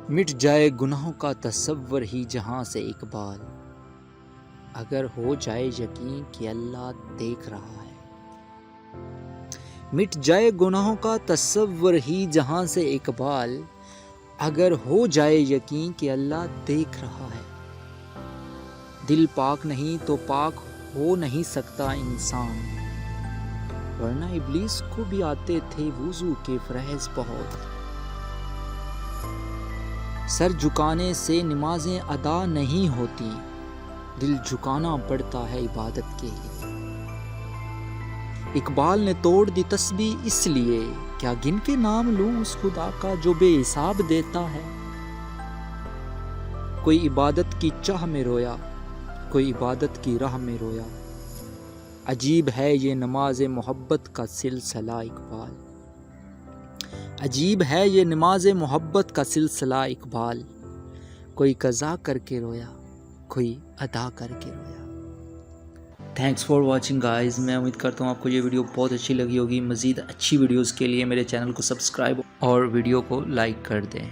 مٹ جائے گناہوں کا تصور ہی جہاں سے اقبال، اگر ہو جائے یقین کہ اللہ دیکھ رہا ہے۔ مٹ جائے گناہوں کا تصور ہی جہاں سے اقبال، اگر ہو جائے یقین کہ اللہ دیکھ رہا ہے۔ دل پاک نہیں تو پاک ہو نہیں سکتا انسان، ورنہ ابلیس کو بھی آتے تھے وضو کے فریض بہت۔ سر جھکانے سے نمازیں ادا نہیں ہوتی، دل جھکانا پڑتا ہے عبادت کے لیے۔ اقبال نے توڑ دی تسبیح اس لیے، کیا گن کے نام لوں اس خدا کا جو بے حساب دیتا ہے۔ کوئی عبادت کی چاہ میں رویا، کوئی عبادت کی راہ میں رویا، عجیب ہے یہ نماز محبت کا سلسلہ اقبال، عجیب ہے یہ نماز محبت کا سلسلہ اقبال، کوئی قضا کر کے رویا، کوئی ادا کر کے رویا۔ تھینکس فار واچنگ گائز، میں امید کرتا ہوں آپ کو یہ ویڈیو بہت اچھی لگی ہوگی۔ مزید اچھی ویڈیوز کے لیے میرے چینل کو سبسکرائب اور ویڈیو کو لائک کر دیں۔